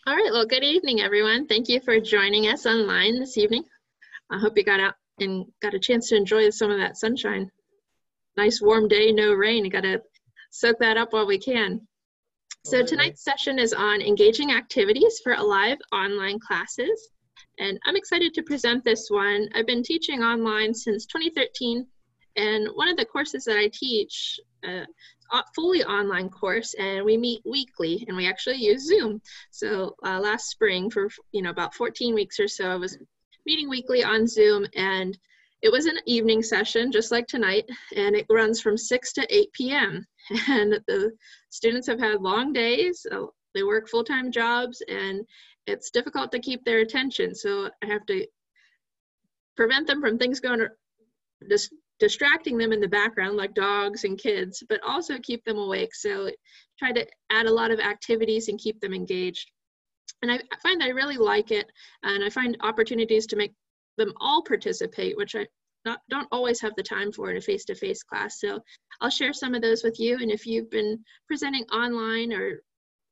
All right, well, good evening, everyone. Thank you for joining us online this evening. I hope you got out and got a chance to enjoy some of that sunshine. Nice warm day, no rain. You got to soak that up while we can. So tonight's session is on engaging activities for Alive online classes. And I'm excited to present this one. I've been teaching online since 2013. And one of the courses that I teach, a fully online course, and we meet weekly, and we actually use Zoom. So last spring, for about 14 weeks or so, I was meeting weekly on Zoom, and it was an evening session, just like tonight, and it runs from 6 to 8 p.m. And the students have had long days. They work full-time jobs, and it's difficult to keep their attention. So I have to prevent them from things going distracting them in the background, like dogs and kids, but also keep them awake. So try to add a lot of activities and keep them engaged. And I find I really like it, and I find opportunities to make them all participate, which I don't always have the time for in a face-to-face class. So I'll share some of those with you, and if you've been presenting online or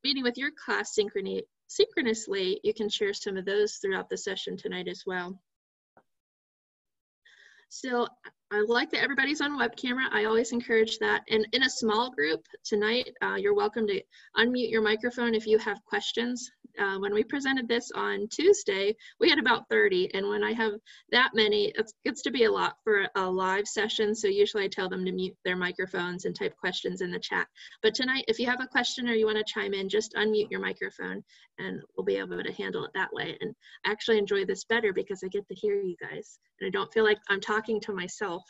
meeting with your class synchronously, you can share some of those throughout the session tonight as well. So I like that everybody's on web camera. I always encourage that. And in a small group tonight, you're welcome to unmute your microphone if you have questions. When we presented this on Tuesday, we had about 30. And when I have that many, it gets to be a lot for a live session. So usually I tell them to mute their microphones and type questions in the chat. But tonight, if you have a question or you want to chime in, just unmute your microphone and we'll be able to handle it that way. And I actually enjoy this better because I get to hear you guys. And I don't feel like I'm talking to myself.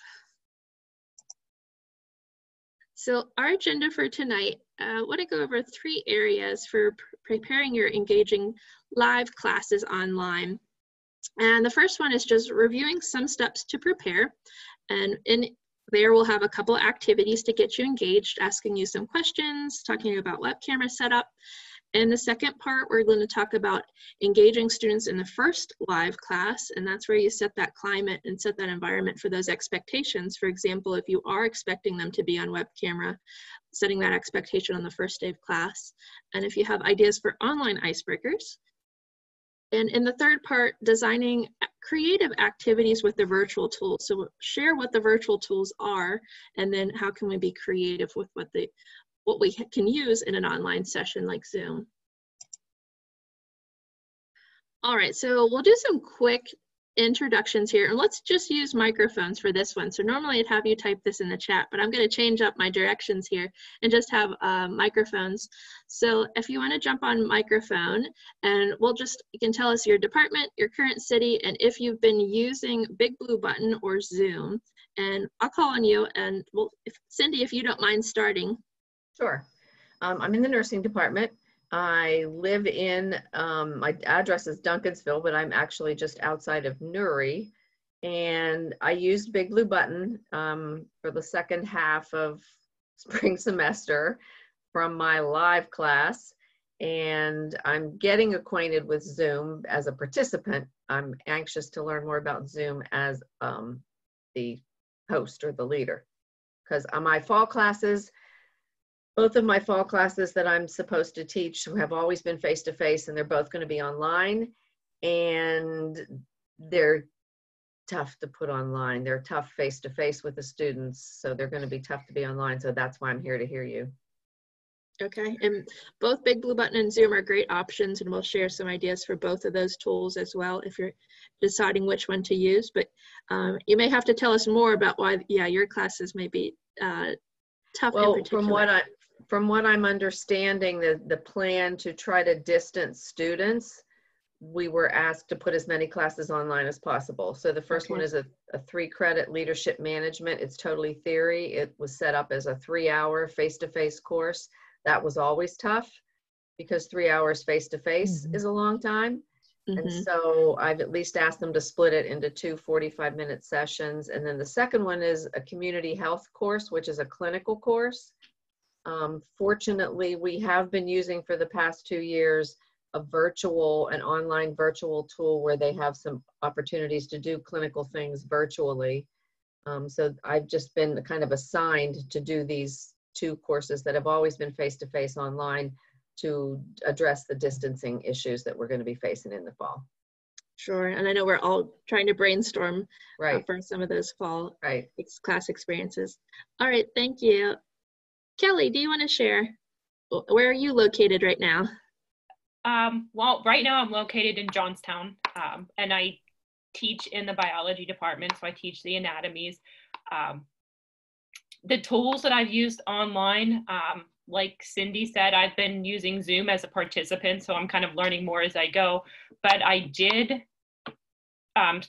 So our agenda for tonight, I want to go over 3 areas for preparing your engaging live classes online. And the first one is just reviewing some steps to prepare. And in there we'll have a couple activities to get you engaged, asking you some questions, talking about web camera setup. In the second part, we're going to talk about engaging students in the first live class, and that's where you set that climate and set that environment for those expectations. For example, if you are expecting them to be on web camera, setting that expectation on the first day of class. And if you have ideas for online icebreakers. And in the third part, designing creative activities with the virtual tools. So share what the virtual tools are, and then how can we be creative with what we can use in an online session like Zoom. All right, so we'll do some quick introductions here, and let's just use microphones for this one. So normally I'd have you type this in the chat, but I'm going to change up my directions here and just have microphones. So if you want to jump on microphone, and you can tell us your department, your current city, and if you've been using Big Blue Button or Zoom, and I'll call on you, and Cindy, if you don't mind starting. Sure. I'm in the nursing department. I live in, my address is Duncansville, but I'm actually just outside of Newry. And I used Big Blue Button for the second half of spring semester from my live class. And I'm getting acquainted with Zoom as a participant. I'm anxious to learn more about Zoom as the host or the leader. Because on my fall classes, both of my fall classes that I'm supposed to teach have always been face-to-face, and they're both going to be online, and they're tough to put online. They're tough face-to-face with the students, so they're going to be tough to be online, so that's why I'm here to hear you. Okay, and both Big Blue Button and Zoom are great options, and we'll share some ideas for both of those tools as well if you're deciding which one to use. But you may have to tell us more about why, your classes may be tough in particular. From what I'm understanding, the plan to try to distance students, we were asked to put as many classes online as possible. So the first one is a 3-credit leadership management. It's totally theory. It was set up as a 3-hour face-to-face course. That was always tough because 3 hours face-to-face is a long time. And so I've at least asked them to split it into 2 45-minute sessions. And then the second one is a community health course, which is a clinical course. Fortunately, we have been using for the past 2 years an online virtual tool where they have some opportunities to do clinical things virtually. So I've just been kind of assigned to do these 2 courses that have always been face-to-face online to address the distancing issues that we're going to be facing in the fall. Sure, and I know we're all trying to brainstorm Right. for some of those fall Right. class experiences. All right, thank you. Kelly, do you want to share? Where are you located right now? Well, right now I'm located in Johnstown, and I teach in the biology department, so I teach the anatomies. The tools that I've used online, like Cindy said, I've been using Zoom as a participant, so I'm kind of learning more as I go. But I did I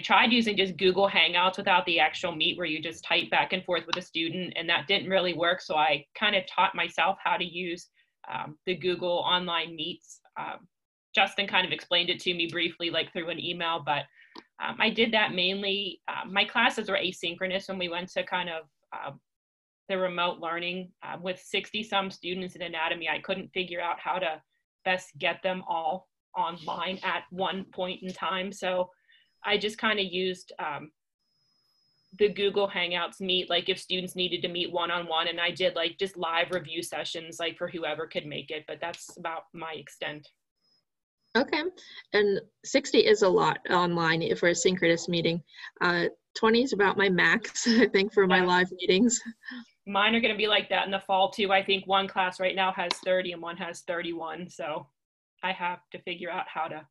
tried using just Google Hangouts without the actual meet where you just type back and forth with a student, and that didn't really work. So I kind of taught myself how to use the Google online meets. Justin kind of explained it to me briefly, like through an email, but I did that mainly. My classes were asynchronous when we went to kind of the remote learning. With 60 some students in anatomy, I couldn't figure out how to best get them all online at one point in time. So I just kind of used the Google Hangouts meet, like if students needed to meet one-on-one, and I did like just live review sessions, like for whoever could make it, but that's about my extent. Okay, and 60 is a lot online for a synchronous meeting. 20 is about my max, I think, for my live meetings. Mine are going to be like that in the fall too. I think one class right now has 30 and one has 31, so I have to figure out how to.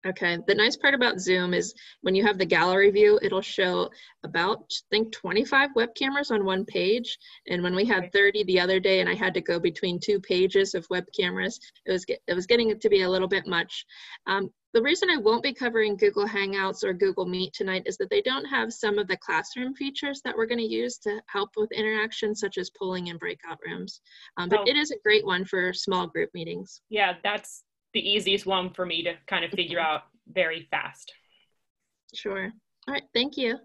Okay, the nice part about Zoom is when you have the gallery view, it'll show about, I think, 25 web cameras on one page. And when we had 30 the other day and I had to go between 2 pages of web cameras, it was getting to be a little bit much. The reason I won't be covering Google Hangouts or Google Meet tonight is that they don't have some of the classroom features that we're going to use to help with interaction, such as polling in breakout rooms. But it is a great one for small group meetings. Yeah, that's the easiest one for me to kind of figure out very fast. Sure. All right, thank you.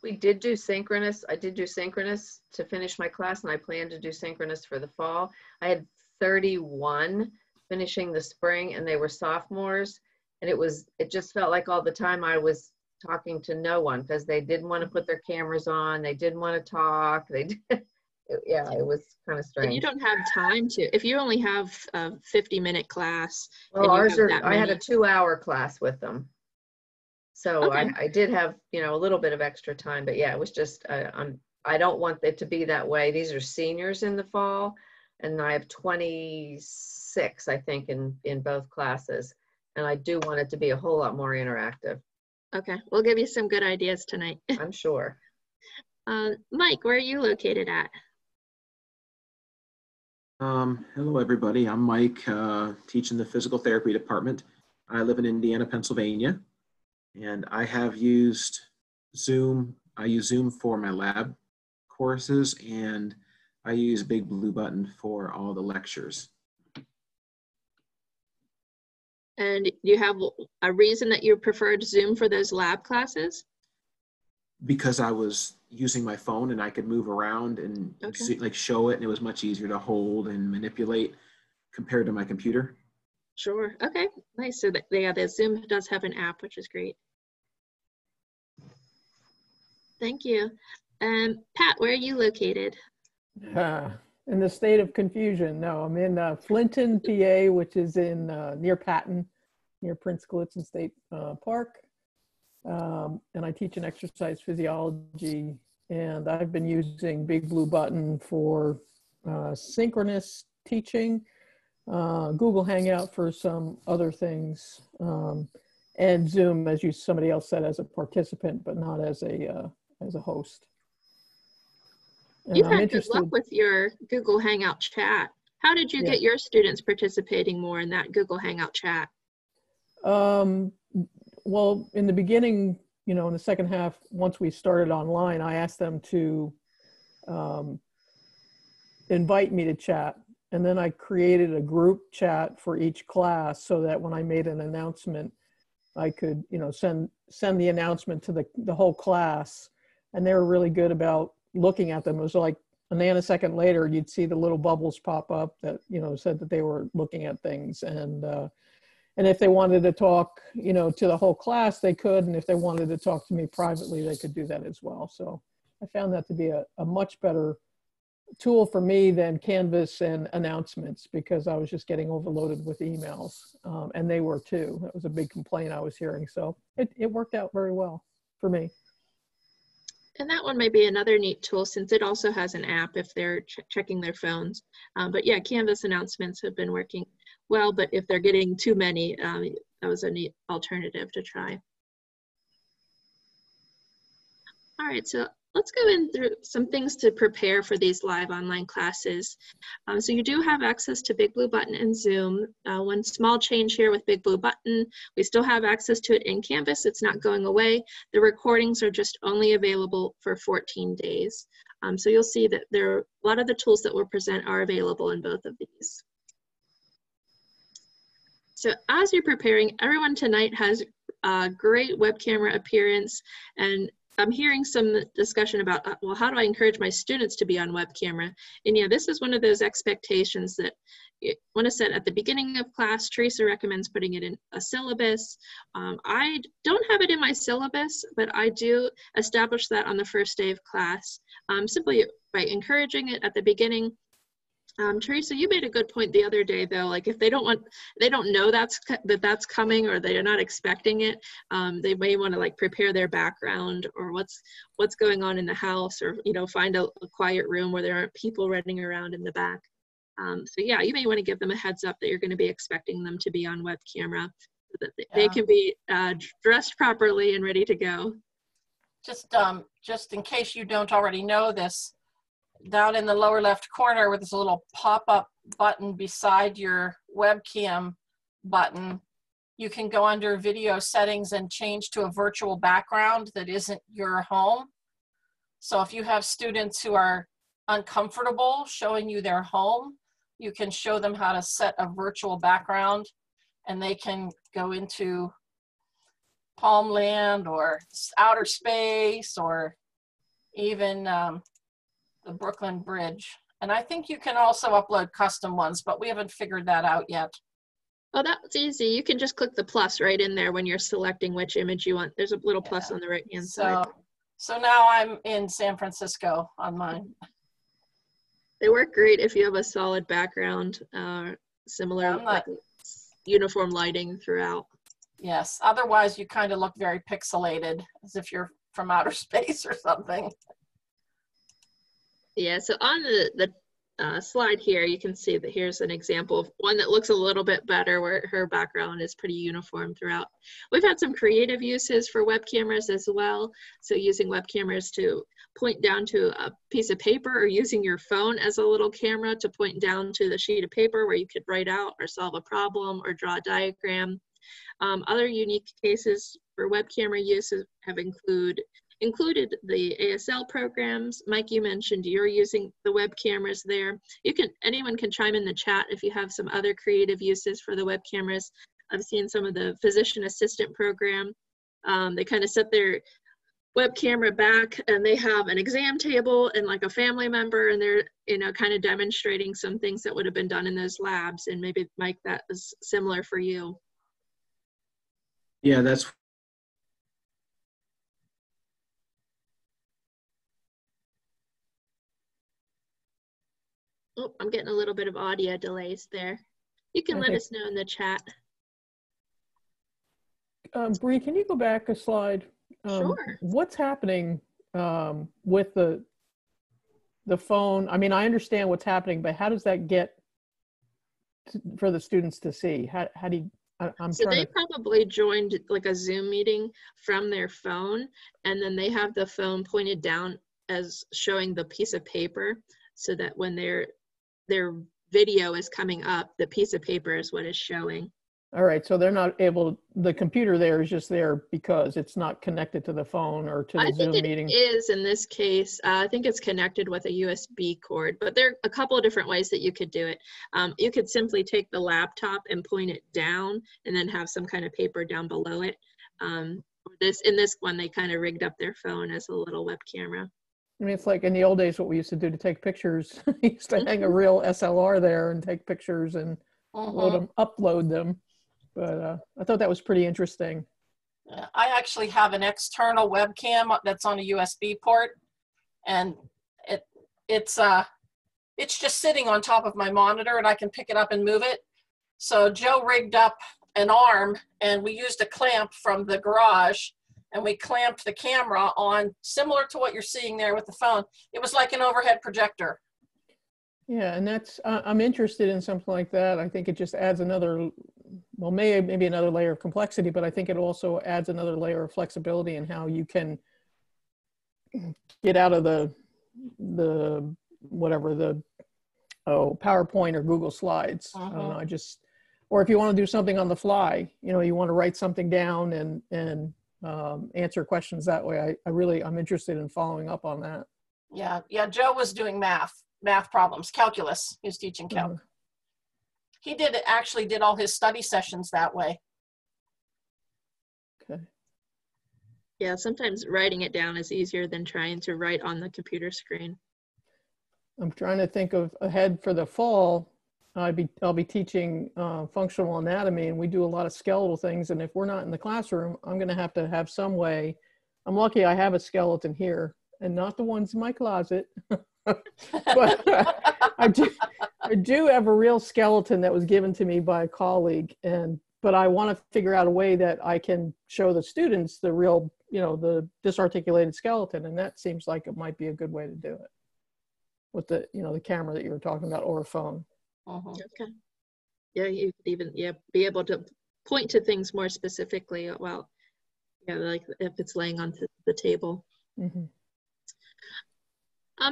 We did do synchronous. I did do synchronous to finish my class, and I plan to do synchronous for the fall. I had 31 finishing the spring, and they were sophomores, and it just felt like all the time I was talking to no one because they didn't want to put their cameras on. They didn't want to talk. They did. Yeah, it was kind of strange. And you don't have time to, if you only have a 50-minute class. Well, I had a 2-hour class with them. So okay. I did have, a little bit of extra time, but yeah, it was just, I don't want it to be that way. These are seniors in the fall, and I have 26, I think, in both classes. And I do want it to be a whole lot more interactive. Okay, we'll give you some good ideas tonight. I'm sure. Mike, where are you located at? Hello, everybody. I'm Mike, teaching the physical therapy department. I live in Indiana, Pennsylvania, and I have used Zoom. I use Zoom for my lab courses, and I use Big Blue Button for all the lectures. And do you have a reason that you preferred Zoom for those lab classes? Because I was using my phone and I could move around and show it, and it was much easier to hold and manipulate compared to my computer. Sure. Okay. Nice. So the Zoom does have an app, which is great. Thank you. Pat, where are you located? In the state of confusion. No, I'm in Flinton, PA, which is in near Patton, near Prince Gallitzin State Park. And I teach an exercise physiology, and I've been using Big Blue Button for synchronous teaching, Google Hangout for some other things, and Zoom, as somebody else said, as a participant, but not as a host. And You've had good luck with your Google Hangout chat. How did you get your students participating more in that Google Hangout chat? Well, in the beginning, in the second half, once we started online, I asked them to invite me to chat. And then I created a group chat for each class so that when I made an announcement, I could, send the announcement to the whole class. And they were really good about looking at them. It was like a nanosecond later, you'd see the little bubbles pop up that, said that they were looking at things. And if they wanted to talk, to the whole class, they could. And if they wanted to talk to me privately, they could do that as well. So I found that to be a much better tool for me than Canvas and announcements, because I was just getting overloaded with emails, and they were too. That was a big complaint I was hearing. So it worked out very well for me. And that one may be another neat tool, since it also has an app if they're checking their phones. But yeah, Canvas announcements have been working well, but if they're getting too many, that was a neat alternative to try. All right, so let's go in through some things to prepare for these live online classes. So you do have access to Big Blue Button and Zoom. One small change here with Big Blue Button, we still have access to it in Canvas. It's not going away. The recordings are just only available for 14 days. So you'll see that there are a lot of the tools that we'll present are available in both of these. So as you're preparing, everyone tonight has a great web camera appearance, and I'm hearing some discussion about, well, how do I encourage my students to be on web camera? And yeah, this is one of those expectations that you want to set at the beginning of class. Teresa recommends putting it in a syllabus. I don't have it in my syllabus, but I do establish that on the first day of class, simply by encouraging it at the beginning. Teresa, you made a good point the other day, though. Like if they don't know that's coming, or they're not expecting it, they may want to like prepare their background, or what's going on in the house, or find a quiet room where there aren't people running around in the back. So yeah, you may want to give them a heads up that you're going to be expecting them to be on web camera, so that they can be dressed properly and ready to go. Just in case you don't already know this, down in the lower left corner where there's a little pop-up button beside your webcam button, you can go under video settings and change to a virtual background that isn't your home. So if you have students who are uncomfortable showing you their home, you can show them how to set a virtual background, and they can go into Palmland or outer space, or even the Brooklyn Bridge. And I think you can also upload custom ones, but we haven't figured that out yet. Oh, that's easy. You can just click the plus right in there when you're selecting which image you want. There's a little plus on the right-hand side. So now I'm in San Francisco on mine. They work great if you have a solid background, similar like uniform lighting throughout. Yes, otherwise you kind of look very pixelated, as if you're from outer space or something. Yeah, so on the slide here, you can see that here's an example of one that looks a little bit better, where her background is pretty uniform throughout. We've had some creative uses for web cameras as well. So using web cameras to point down to a piece of paper, or using your phone as a little camera to point down to the sheet of paper where you could write out or solve a problem or draw a diagram. Other unique cases for web camera uses have included the ASL programs. Mike, you mentioned you're using the web cameras there. Anyone can chime in the chat if you have some other creative uses for the web cameras. I've seen some of the physician assistant program. They kind of set their web camera back, and they have an exam table and like a family member, and they're kind of demonstrating some things that would have been done in those labs. And maybe, Mike, that is similar for you. Yeah, that's Oh, I'm getting a little bit of audio delays there. You can let us know in the chat. Bree, can you go back a slide? Sure. What's happening with the phone? I mean, I understand what's happening, but how does that get for the students to see? How do you, So they probably joined like a Zoom meeting from their phone, and then they have the phone pointed down as showing the piece of paper, so that when their video is coming up, the piece of paper is what is showing. All right, so they're not able, the computer there is just there because it's not connected to the phone or to the Zoom meeting? I think it is in this case. I think it's connected with a USB cord, but there are a couple of different ways that you could do it. You could simply take the laptop and point it down, and then have some kind of paper down below it. In this one, they kind of rigged up their phone as a little web camera. I mean, it's like in the old days, what we used to do to take pictures. We used to hang a real SLR there and take pictures and upload them. But I thought that was pretty interesting. I actually have an external webcam that's on a USB port, and it's it's just sitting on top of my monitor and I can pick it up and move it. So Joe rigged up an arm and we used a clamp from the garage and we clamped the camera on, similar to what you're seeing there with the phone. It was like an overhead projector. Yeah, and that's, I'm interested in something like that. I think it just adds another, well, maybe another layer of complexity, but I think it also adds another layer of flexibility in how you can get out of the whatever the PowerPoint or Google Slides. I don't know, or if you want to do something on the fly, you know, you want to write something down and answer questions that way. I'm interested in following up on that. Yeah, Joe was doing math problems, calculus. He was teaching calc. He actually did all his study sessions that way. Okay. Yeah, sometimes writing it down is easier than trying to write on the computer screen. I'm trying to think of ahead for the fall. I'll be teaching functional anatomy, and we do a lot of skeletal things. And if we're not in the classroom, I'm going to have some way. I'm lucky I have a skeleton here, and not the ones in my closet. But I do have a real skeleton that was given to me by a colleague, but I want to figure out a way that I can show the students the real, you know, the disarticulated skeleton, and that seems like it might be a good way to do it with the, you know, the camera that you were talking about or a phone. Okay. Yeah, you could even be able to point to things more specifically. Well, yeah, like if it's laying on the table.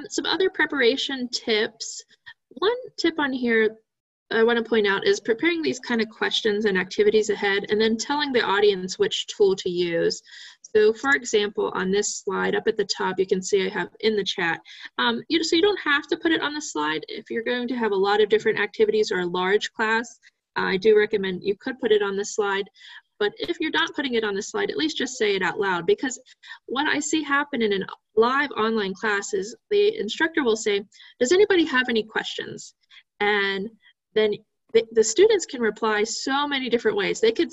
Some other preparation tips. One tip on here I want to point out is preparing these kind of questions and activities ahead and then telling the audience which tool to use. So for example, on this slide up at the top, you can see I have in the chat. So you don't have to put it on the slide. If you're going to have a lot of different activities or a large class, I do recommend you could put it on the slide. But if you're not putting it on the slide, at least just say it out loud, because what I see happen in a live online class is the instructor will say, does anybody have any questions? And then the students can reply so many different ways. They could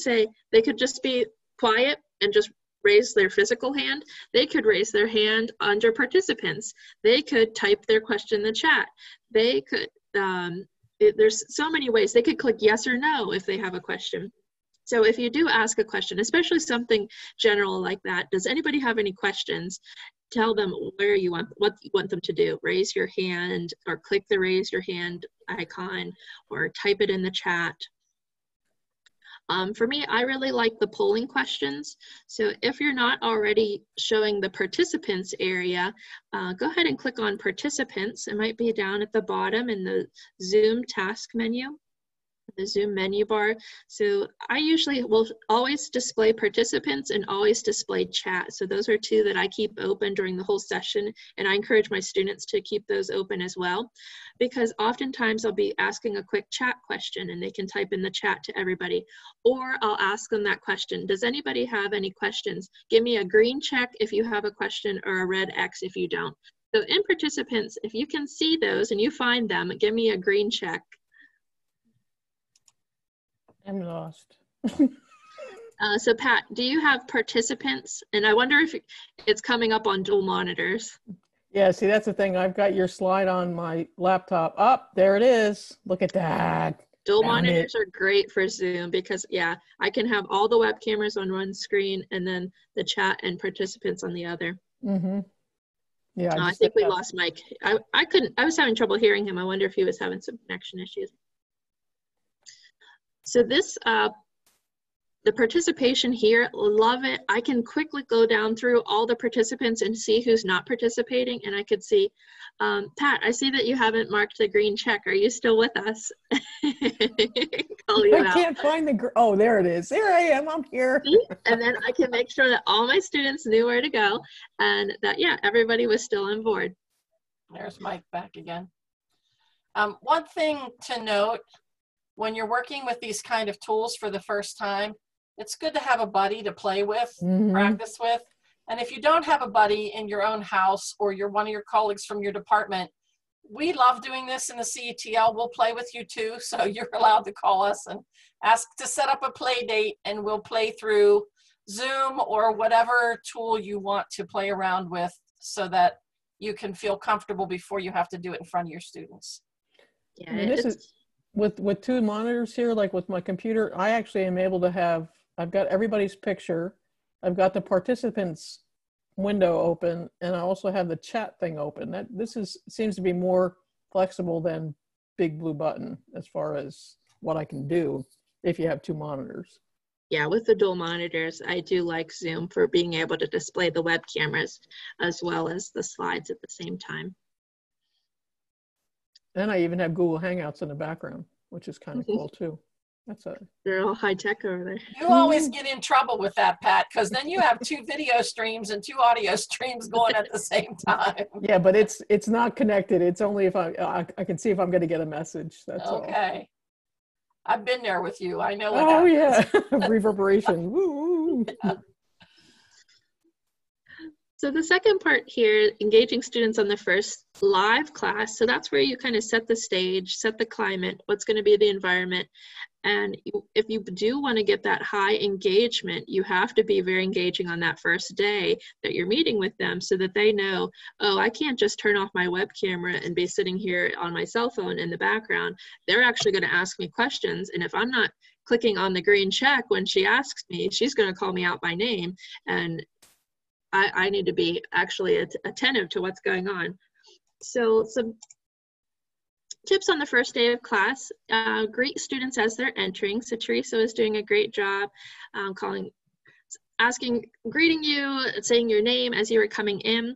just be quiet and just raise their physical hand. They could raise their hand under participants. They could type their question in the chat. They could, there's so many ways. They could click yes or no if they have a question. So if you do ask a question, especially something general like that, does anybody have any questions? Tell them what you want them to do. Raise your hand or click the raise your hand icon or type it in the chat. For me, I really like the polling questions. So if you're not already showing the participants area, go ahead and click on participants. It might be down at the bottom in the Zoom task menu, the Zoom menu bar. So I usually will always display participants and always display chat. So those are two that I keep open during the whole session. And I encourage my students to keep those open as well, because oftentimes I'll be asking a quick chat question and they can type in the chat to everybody. Or I'll ask them that question. Does anybody have any questions? Give me a green check if you have a question or a red X if you don't. So in participants, if you can see those and you find them, give me a green check. I'm lost. So Pat, do you have participants? And I wonder if it's coming up on dual monitors. Yeah, see, that's the thing. I've got your slide on my laptop. Up, there it is. Look at that. Dual monitors are great for Zoom because, yeah, I can have all the web cameras on one screen and then the chat and participants on the other. Yeah, I think we lost Mike. I was having trouble hearing him. I wonder if he was having some connection issues. So this, the participation here, love it. I can quickly go down through all the participants and see who's not participating. And I could see, Pat, I see that you haven't marked the green check. Are you still with us? I can't find the, oh, there it is. There I am, I'm here. And then I can make sure that all my students knew where to go and that, yeah, everybody was still on board. There's Mike back again. One thing to note, when you're working with these kind of tools for the first time, it's good to have a buddy to play with, practice with. And if you don't have a buddy in your own house or you're one of your colleagues from your department, we love doing this in the CETL. We'll play with you too. So you're allowed to call us and ask to set up a play date and we'll play through Zoom or whatever tool you want to play around with so that you can feel comfortable before you have to do it in front of your students. Yeah, And this is with two monitors here, like with my computer, I actually am able to have, I've got everybody's picture, I've got the participants window open, and I also have the chat thing open. Seems to be more flexible than Big Blue Button as far as what I can do if you have two monitors. Yeah, with the dual monitors, I do like Zoom for being able to display the web cameras as well as the slides at the same time. And I even have Google Hangouts in the background, which is kind of cool too. They're all high tech over there. You always get in trouble with that, Pat, because then you have two video streams and two audio streams going at the same time. Yeah, but it's not connected. It's only if I can see if I'm going to get a message. That's all. Okay. I've been there with you. I know what happens. Yeah. Reverberation. Woo. Yeah. So the second part here, engaging students on the first live class. So that's where you kind of set the stage, set the climate, what's going to be the environment. And if you do want to get that high engagement, you have to be very engaging on that first day that you're meeting with them so that they know, oh, I can't just turn off my web camera and be sitting here on my cell phone in the background. They're actually going to ask me questions. And if I'm not clicking on the green check when she asks me, she's going to call me out by name. And I need to be actually attentive to what's going on. So some tips on the first day of class, greet students as they're entering. So Teresa is doing a great job greeting you, saying your name as you were coming in,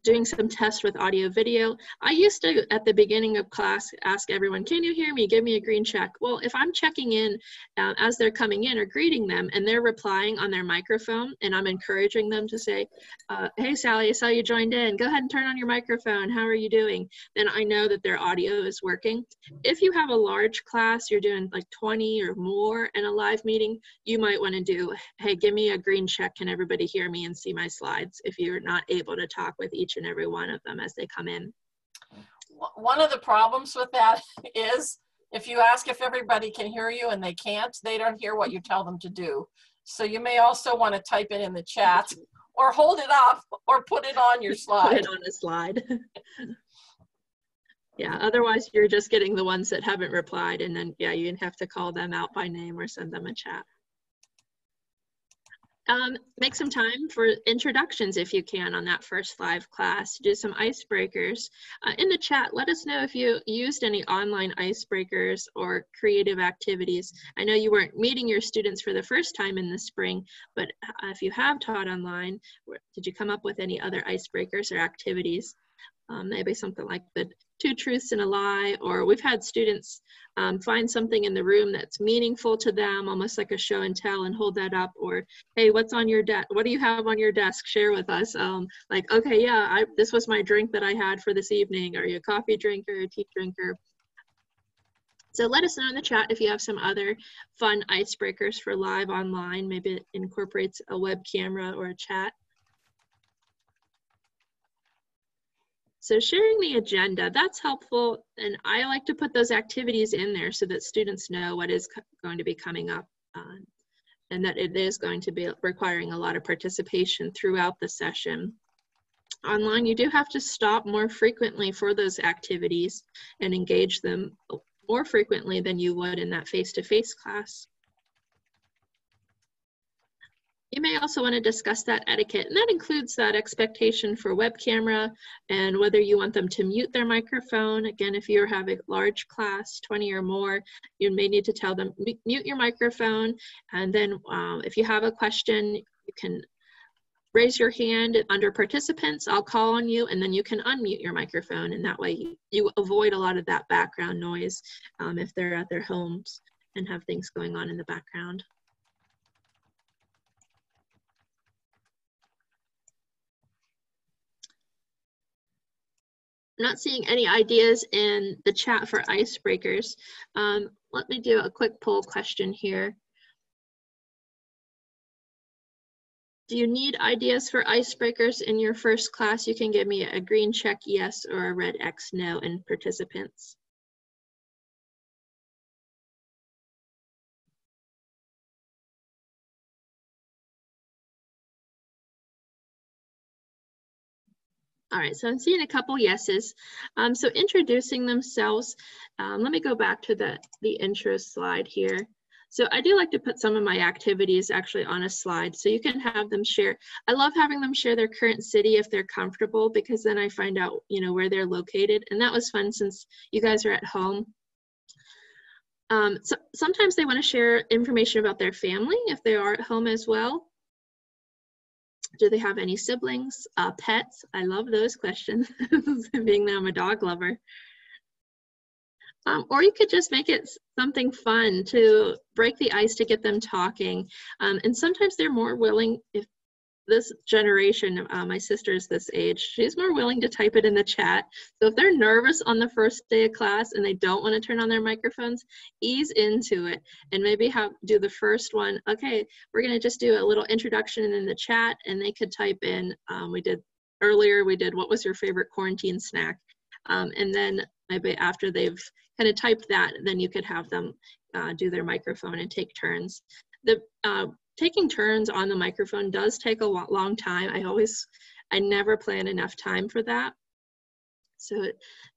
doing some tests with audio video. I used to, at the beginning of class, ask everyone, can you hear me? Give me a green check. Well, if I'm checking in as they're coming in or greeting them and they're replying on their microphone and I'm encouraging them to say, hey, Sally, I saw you joined in. Go ahead and turn on your microphone. How are you doing? Then I know that their audio is working. If you have a large class, you're doing like 20 or more in a live meeting, you might want to do, hey, give me a green check. Can everybody hear me and see my slides? If you're not able to talk with each and every one of them as they come in. One of the problems with that is if you ask if everybody can hear you and they can't, they don't hear what you tell them to do. So you may also want to type it in the chat or hold it up or put it on your slide. Put it on a slide. Yeah, otherwise you're just getting the ones that haven't replied, and then yeah, you have to call them out by name or send them a chat. Make some time for introductions if you can on that first live class. Do some icebreakers. In the chat, let us know if you used any online icebreakers or creative activities. I know you weren't meeting your students for the first time in the spring, but if you have taught online, did you come up with any other icebreakers or activities? Maybe something like the 2 truths and a lie, or we've had students find something in the room that's meaningful to them, almost like a show and tell, and hold that up, or hey, what's on your desk? What do you have on your desk? Share with us. Like, okay, yeah, this was my drink that I had for this evening. Are you a coffee drinker, a tea drinker? So let us know in the chat if you have some other fun icebreakers for live online. Maybe it incorporates a web camera or a chat. So sharing the agenda, that's helpful, and I like to put those activities in there so that students know what is going to be coming up and that it is going to be requiring a lot of participation throughout the session. Online, you do have to stop more frequently for those activities and engage them more frequently than you would in that face-to-face class. You may also want to discuss that etiquette, and that includes that expectation for web camera and whether you want them to mute their microphone. Again, if you have a large class, 20 or more, you may need to tell them, mute your microphone, and then if you have a question, you can raise your hand under participants. I'll call on you, and then you can unmute your microphone, and that way you avoid a lot of that background noise if they're at their homes and have things going on in the background. I'm not seeing any ideas in the chat for icebreakers. Let me do a quick poll question here. Do you need ideas for icebreakers in your first class? You can give me a green check yes or a red X no in participants. All right, so I'm seeing a couple yeses. So introducing themselves, let me go back to the intro slide here. So I do like to put some of my activities actually on a slide so you can have them share. I love having them share their current city if they're comfortable, because then I find out, you know, where they're located. And that was fun since you guys are at home. So sometimes they want to share information about their family if they are at home as well. Do they have any siblings, pets? I love those questions, being that I'm a dog lover. Or you could just make it something fun to break the ice to get them talking. And sometimes they're more willing, if this generation, my sister's this age, she's more willing to type it in the chat. So if they're nervous on the first day of class and they don't want to turn on their microphones, ease into it and maybe do the first one. Okay, we're going to just do a little introduction in the chat, and they could type in, we did what was your favorite quarantine snack? And then maybe after they've kind of typed that, then you could have them do their microphone and take turns. Taking turns on the microphone does take a long time. I never plan enough time for that. So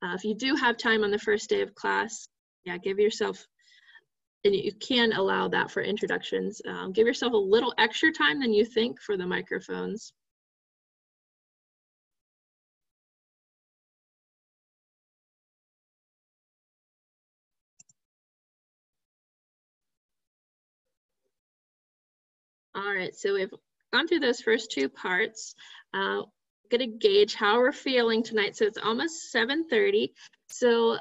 if you do have time on the first day of class, yeah, give yourself, and you can allow that for introductions, give yourself a little extra time than you think for the microphones. All right, so we've gone through those first two parts. Going to gauge how we're feeling tonight. So it's almost 7:30. So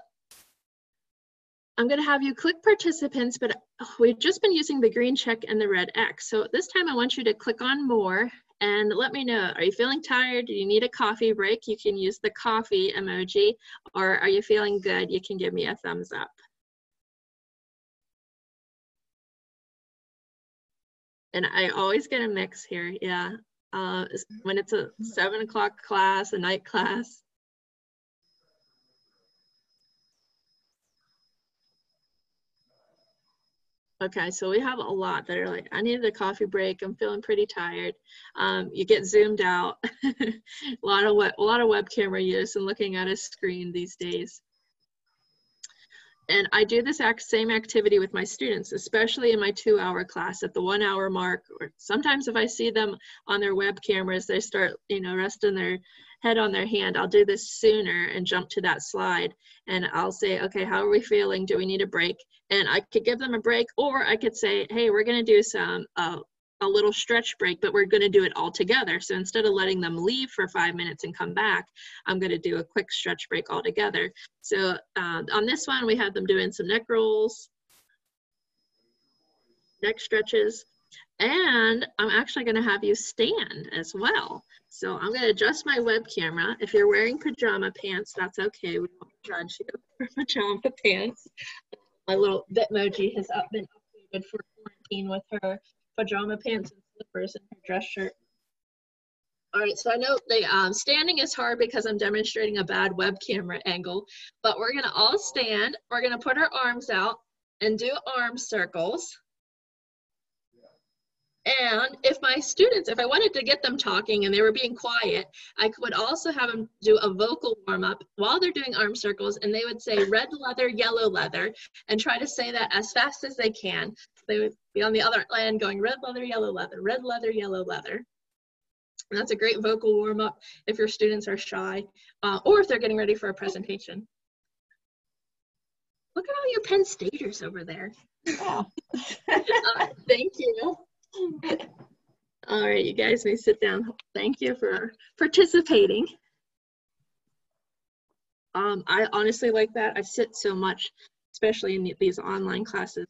I'm going to have you click participants, but we've just been using the green check and the red X. So this time I want you to click on more and let me know, are you feeling tired? Do you need a coffee break? You can use the coffee emoji, or are you feeling good? You can give me a thumbs up. And I always get a mix here, yeah. When it's a 7 o'clock class, a night class. Okay, so we have a lot that are like, I needed a coffee break, I'm feeling pretty tired. You get zoomed out. a lot of web camera use and looking at a screen these days. And I do this same activity with my students, especially in my 2-hour class at the 1 hour mark, or sometimes if I see them on their web cameras, they start, you know, resting their head on their hand. I'll do this sooner and jump to that slide. And I'll say, okay, how are we feeling? Do we need a break? And I could give them a break, or I could say, hey, we're gonna do a little stretch break, but we're going to do it all together. So instead of letting them leave for 5 minutes and come back, I'm going to do a quick stretch break all together. So on this one, we have them doing some neck rolls, neck stretches, and I'm actually going to have you stand as well. So I'm going to adjust my web camera. If you're wearing pajama pants, that's okay. We won't judge you for pajama pants. My little Bitmoji has been updated for quarantine with her pajama pants and slippers and her dress shirt. All right, so I know the standing is hard because I'm demonstrating a bad web camera angle, but we're gonna all stand. We're gonna put our arms out and do arm circles. And if I wanted to get them talking and they were being quiet, I would also have them do a vocal warm-up while they're doing arm circles, and they would say red leather, yellow leather, and try to say that as fast as they can. They would be on the other end going red leather, yellow leather, red leather, yellow leather. And that's a great vocal warm-up if your students are shy or if they're getting ready for a presentation. Look at all your Penn Staters over there. Yeah. Thank you. All right, you guys may sit down. Thank you for participating. I honestly like that. I sit so much, especially in these online classes.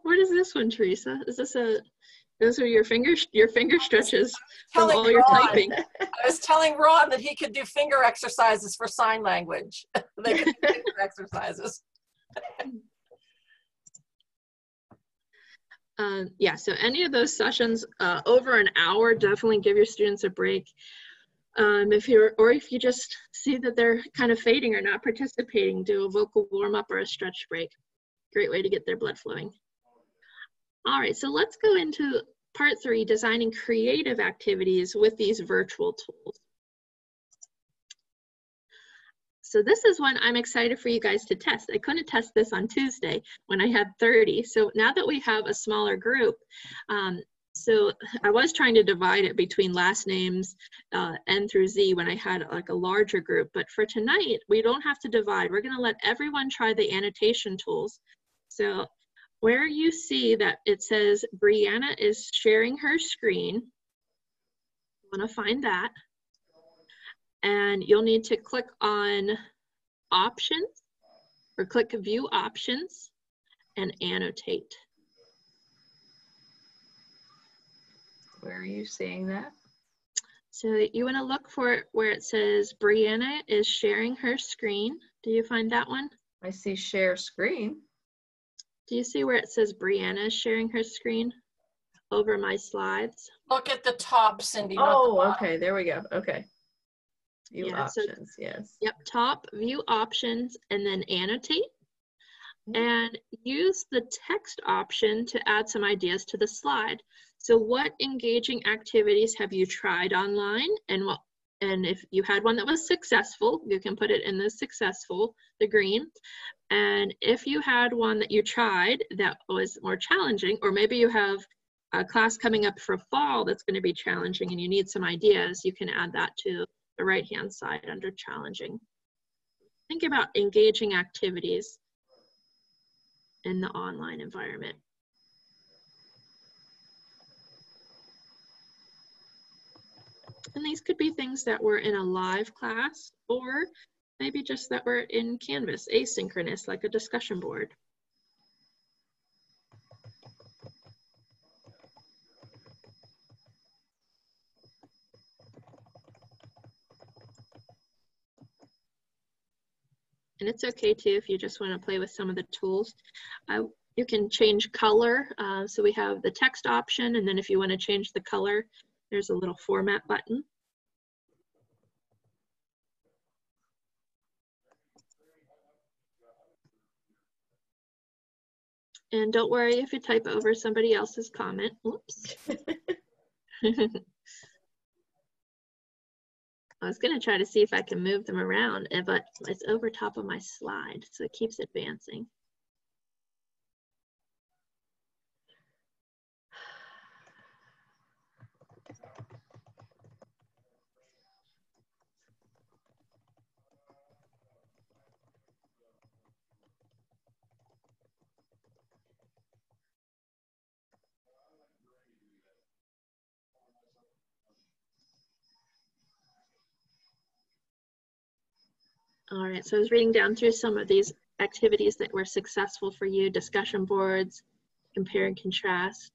What is this one, Teresa? Is this those are your finger stretches from all your typing. I was telling Ron that he could do finger exercises for sign language. They could do finger exercises. Yeah, so any of those sessions over an hour, definitely give your students a break. If you just see that they're kind of fading or not participating, do a vocal warm-up or a stretch break. Great way to get their blood flowing. All right, so let's go into part 3, designing creative activities with these virtual tools. So this is one I'm excited for you guys to test. I couldn't test this on Tuesday when I had 30. So now that we have a smaller group, so I was trying to divide it between last names N through Z when I had like a larger group. But for tonight, we don't have to divide. We're going to let everyone try the annotation tools. So where you see that it says Brianna is sharing her screen, I want to find that. And you'll need to click on options or click view options and annotate. Where are you seeing that? So you want to look for where it says Brianna is sharing her screen. Do you find that one? I see share screen. Do you see where it says Brianna is sharing her screen over my slides? Look at the top, Cindy. Oh, okay, there we go. Okay. View Yeah, options, yes. Yep, top, view options, and then annotate. And use the text option to add some ideas to the slide. So what engaging activities have you tried online? And if you had one that was successful, you can put it in the successful, the green. And if you had one that you tried that was more challenging, or maybe you have a class coming up for fall that's going to be challenging and you need some ideas, you can add that to the right-hand side under challenging. Think about engaging activities in the online environment. And these could be things that were in a live class, or maybe just that were in Canvas, asynchronous, like a discussion board. And it's okay too if you just want to play with some of the tools. You can change color. So we have the text option, and then if you want to change the color, there's a little format button. And don't worry if you type over somebody else's comment. Whoops. I was going to try to see if I can move them around, but it's over top of my slide, so it keeps advancing. All right, so I was reading down through some of these activities that were successful for you: discussion boards, compare and contrast,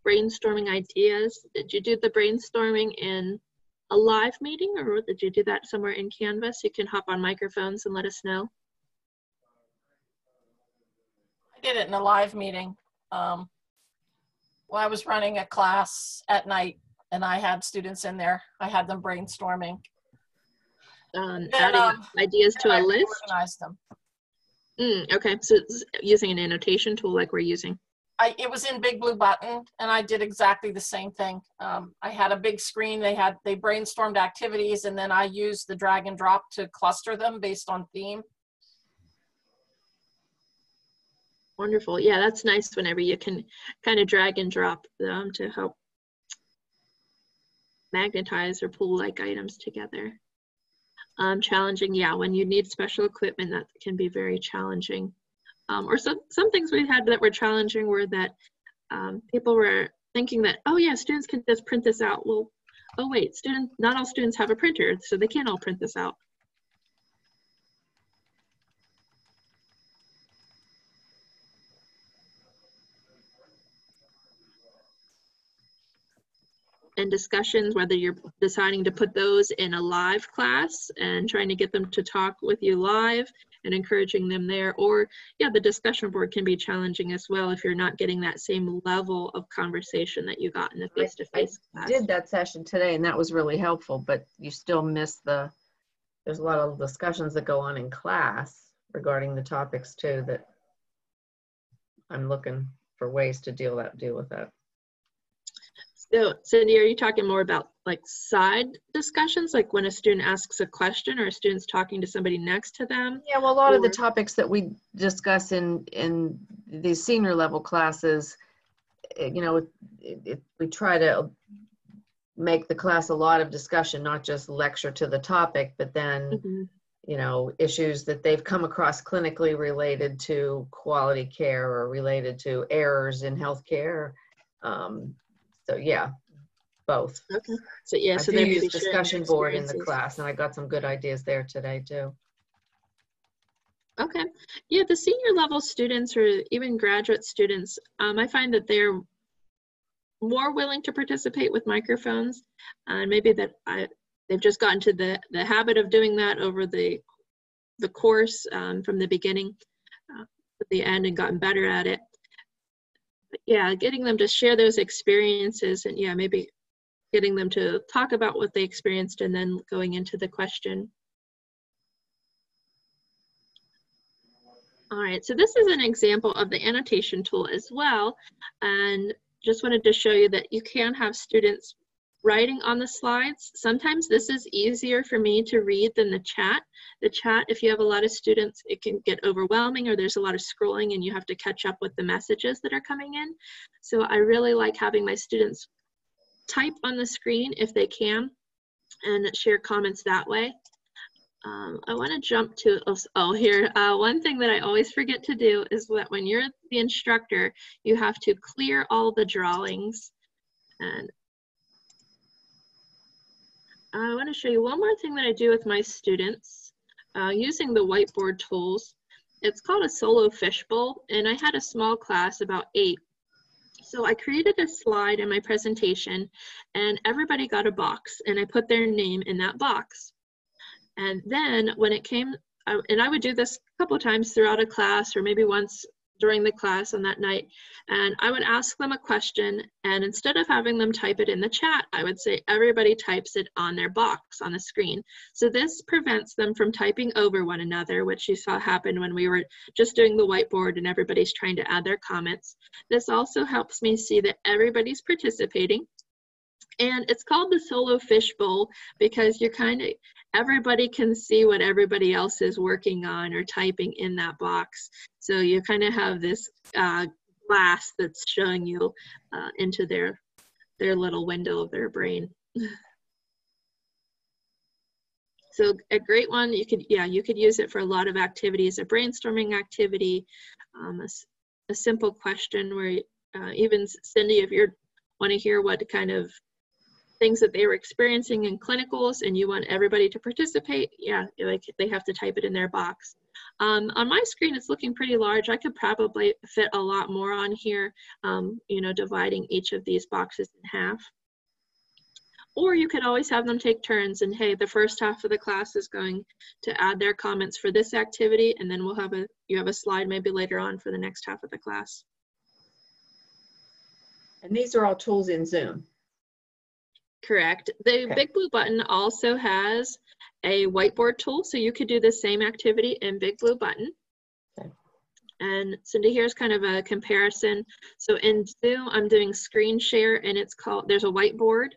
brainstorming ideas. Did you do the brainstorming in a live meeting, or did you do that somewhere in Canvas? You can hop on microphones and let us know. I did it in a live meeting. Well, I was running a class at night and I had students in there. I had them brainstorming. Adding ideas to a list? Organized them. Okay, so it's using an annotation tool like we're using. It was in Big Blue Button, and I did exactly the same thing. I had a big screen. They brainstormed activities, and then I used the drag and drop to cluster them based on theme. Wonderful. Yeah, that's nice whenever you can kind of drag and drop them to help magnetize or pull like items together. Challenging, yeah, when you need special equipment, that can be very challenging. Or some things we had that were challenging were that people were thinking that, oh yeah, students can just print this out. Well, oh wait, not all students have a printer, so they can't all print this out. And discussions, whether you're deciding to put those in a live class and trying to get them to talk with you live and encouraging them there, or yeah, the discussion board can be challenging as well if you're not getting that same level of conversation that you got in the face-to-face class. I did that session today and that was really helpful, but you still miss there's a lot of discussions that go on in class regarding the topics too that I'm looking for ways to deal with that. So Cindy, are you talking more about like side discussions, like when a student asks a question or a student's talking to somebody next to them? Yeah, well, a lot of the topics that we discuss in these senior level classes, you know, we try to make the class a lot of discussion, not just lecture to the topic, but then, you know, issues that they've come across clinically related to quality care or related to errors in healthcare. So yeah, both. Okay. So yeah, so I there do may be use discussion board in the experiences. class, and I got some good ideas there today too. Okay. Yeah, the senior level students or even graduate students, I find that they're more willing to participate with microphones. And maybe that they've just gotten to the habit of doing that over the course from the beginning at the end and gotten better at it. But yeah, getting them to share those experiences and yeah, maybe getting them to talk about what they experienced and then going into the question. All right, so this is an example of the annotation tool as well. And just wanted to show you that you can have students writing on the slides. Sometimes this is easier for me to read than the chat. The chat, if you have a lot of students, it can get overwhelming or there's a lot of scrolling and you have to catch up with the messages that are coming in. So I really like having my students type on the screen if they can and share comments that way. I want to jump to, here, one thing that I always forget to do is that when you're the instructor, you have to clear all the drawings. And I want to show you one more thing that I do with my students using the whiteboard tools. It's called a solo fishbowl, and I had a small class, about 8. So I created a slide in my presentation, and everybody got a box, and I put their name in that box. And then when it came, and I would do this a couple of times throughout a class or maybe once during the class on that night, and I would ask them a question, and instead of having them type it in the chat, I would say everybody types it on their box on the screen. So this prevents them from typing over one another, which you saw happen when we were just doing the whiteboard and everybody's trying to add their comments. This also helps me see that everybody's participating. And it's called the solo fishbowl because you're everybody can see what everybody else is working on or typing in that box. So you kind of have this glass that's showing you into their little window of their brain. So a great one, you could use it for a lot of activities, a brainstorming activity, a simple question where even Cindy, if you want to hear what kind of things that they were experiencing in clinicals and you want everybody to participate, yeah, like they have to type it in their box. On my screen, it's looking pretty large. I could probably fit a lot more on here, you know, dividing each of these boxes in half. Or you could always have them take turns and, hey, the first half of the class is going to add their comments for this activity, and then you have a slide maybe later on for the next half of the class. And these are all tools in Zoom. Correct. The Big Blue Button also has a whiteboard tool, so you could do the same activity in Big Blue Button. Okay. And Cindy, here's kind of a comparison. So in Zoom, I'm doing screen share, and there's a whiteboard.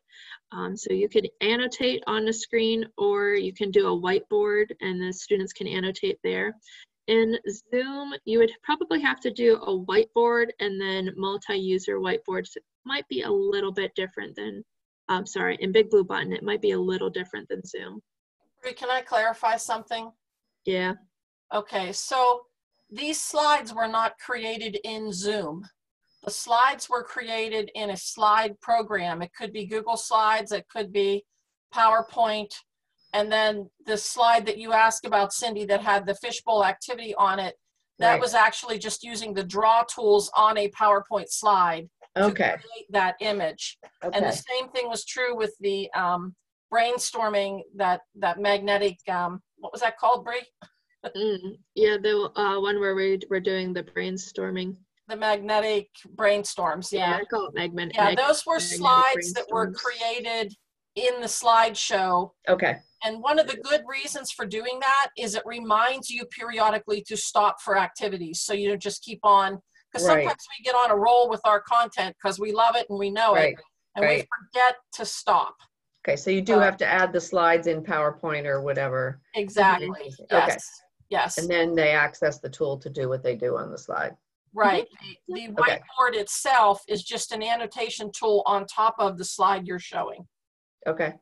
So you could annotate on the screen, or you can do a whiteboard, and the students can annotate there. In Zoom, you would probably have to do a whiteboard and then multi-user whiteboards. It might be a little bit different than in Big Blue Button, it might be a little different than Zoom. Can I clarify something? Yeah. Okay, so these slides were not created in Zoom. The slides were created in a slide program. It could be Google Slides, it could be PowerPoint, and then the slide that you asked about, Cindy, that had the fishbowl activity on it, that was actually just using the draw tools on a PowerPoint slide. To create that image. And the same thing was true with the brainstorming, that magnetic, what was that called, Bree? Yeah, the one where we're doing the brainstorming. The magnetic brainstorms, yeah. I call it magnetic. Yeah, those were slides that were created in the slideshow. Okay. And one of the good reasons for doing that is it reminds you periodically to stop for activities. So you don't just keep on Because Right. sometimes we get on a roll with our content because we love it and we know Right. it, and we forget to stop. Okay, so you do have to add the slides in PowerPoint or whatever. Exactly. Okay. Yes. Yes. And then they access the tool to do what they do on the slide. Right. The Okay. whiteboard itself is just an annotation tool on top of the slide you're showing. Okay.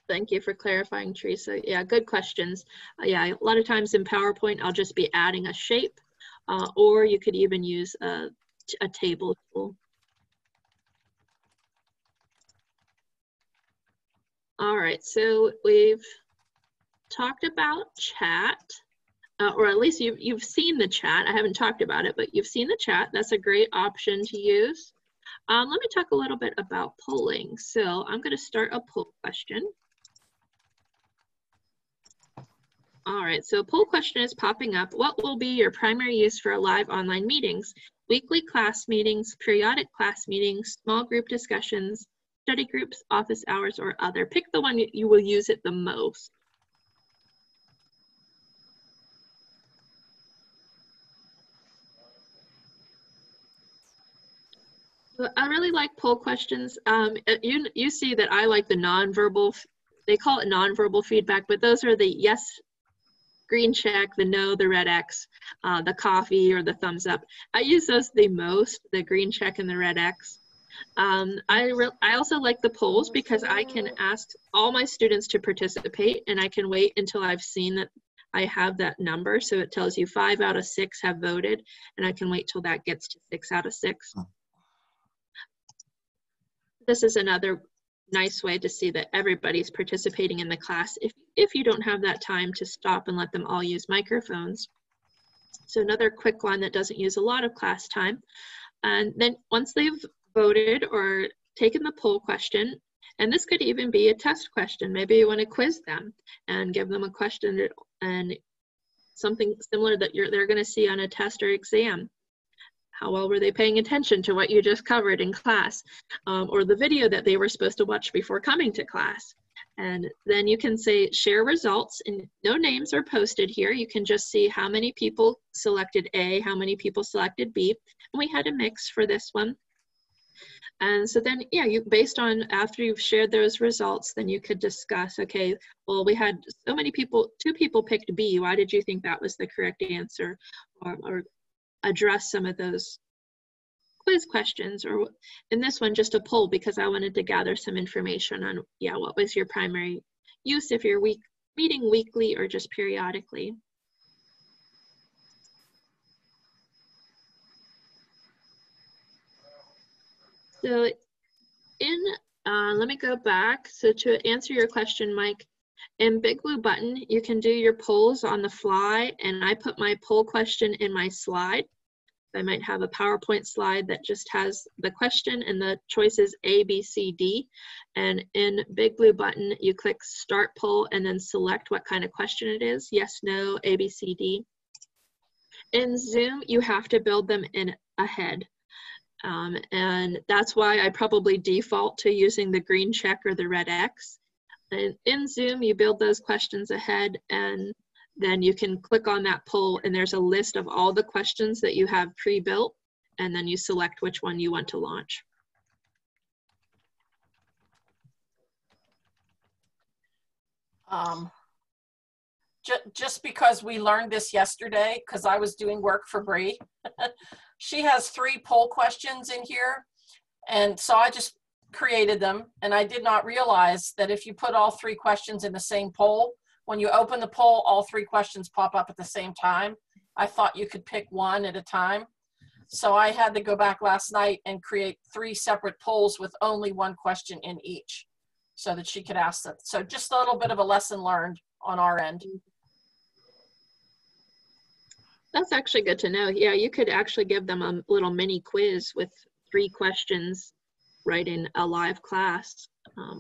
Thank you for clarifying, Teresa. Yeah, good questions. Yeah, a lot of times in PowerPoint, I'll just be adding a shape, or you could even use a table tool. All right, so we've talked about chat, or at least you've seen the chat. I haven't talked about it, but you've seen the chat. That's a great option to use. Let me talk a little bit about polling. So I'm going to start a poll question. All right, so poll question is popping up. What will be your primary use for live online meetings? Weekly class meetings, periodic class meetings, small group discussions, study groups, office hours, or other. Pick the one you will use it the most. I really like poll questions. You see that I like the nonverbal, they call it nonverbal feedback, but those are the yes, green check, the no, the red X, the coffee or the thumbs up. I use those the most, the green check and the red X. I also like the polls because I can ask all my students to participate, and I can wait until I've seen that I have that number. So it tells you 5 out of 6 have voted, and I can wait till that gets to 6 out of 6. This is another nice way to see that everybody's participating in the class if you don't have that time to stop and let them all use microphones. So another quick one that doesn't use a lot of class time. And then once they've voted or taken the poll question, and this could even be a test question. Maybe you want to quiz them and give them a question and something similar that they're going to see on a test or exam. How well were they paying attention to what you just covered in class, or the video that they were supposed to watch before coming to class? And then you can say share results, and no names are posted here. You can just see how many people selected A, how many people selected B, and we had a mix for this one. And so then, yeah, based on after you've shared those results, then you could discuss, okay, well, we had so many people, 2 people picked B. Why did you think that was the correct answer? Or address some of those quiz questions, or in this one, just a poll because I wanted to gather some information on, yeah, what was your primary use if you're meeting weekly or just periodically. So let me go back. So to answer your question, Mike, in Big Blue Button, you can do your polls on the fly, and I put my poll question in my slide. I might have a PowerPoint slide that just has the question and the choices A, B, C, D. And in Big Blue Button, you click Start Poll and then select what kind of question it is. Yes, no, A, B, C, D. In Zoom, you have to build them in ahead. And that's why I probably default to using the green check or the red X. And in Zoom, you build those questions ahead, and then you can click on that poll, and there's a list of all the questions that you have pre-built, and then you select which one you want to launch. Just because we learned this yesterday, because I was doing work for Bree, she has 3 poll questions in here. And so I just created them, and I did not realize that if you put all 3 questions in the same poll, when you open the poll, all 3 questions pop up at the same time. I thought you could pick one at a time. So I had to go back last night and create 3 separate polls with only 1 question in each so that she could ask them. So just a little bit of a lesson learned on our end. That's actually good to know. Yeah, you could actually give them a little mini quiz with 3 questions right in a live class,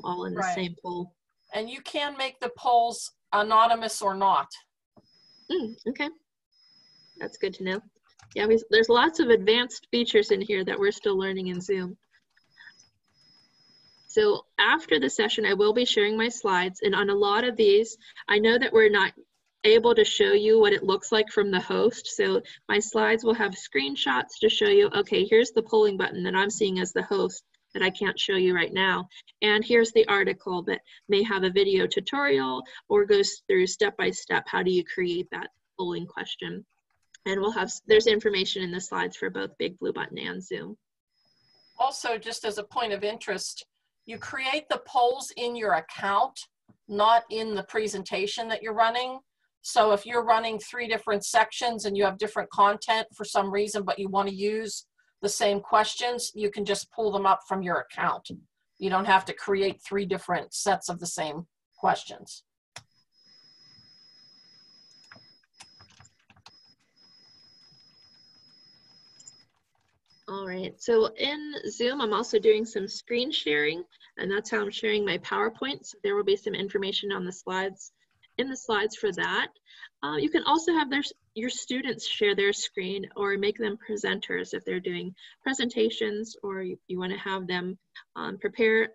all in the same poll. And you can make the polls anonymous or not. Okay, that's good to know. Yeah, there's lots of advanced features in here that we're still learning in Zoom. So after the session, I will be sharing my slides, and on a lot of these, I know that we're not able to show you what it looks like from the host. So my slides will have screenshots to show you, okay, here's the polling button that I'm seeing as the host that I can't show you right now. And here's the article that may have a video tutorial or goes through step-by-step, how do you create that polling question. And there's information in the slides for both Big Blue Button and Zoom. Also, just as a point of interest, you create the polls in your account, not in the presentation that you're running. So if you're running 3 different sections and you have different content for some reason, but you want to use the same questions, you can just pull them up from your account. You don't have to create 3 different sets of the same questions. All right, so in Zoom, I'm also doing some screen sharing, and that's how I'm sharing my PowerPoint. So there will be some information on the slides, in the slides for that. You can also have your students share their screen or make them presenters if they're doing presentations, or you want to have them prepare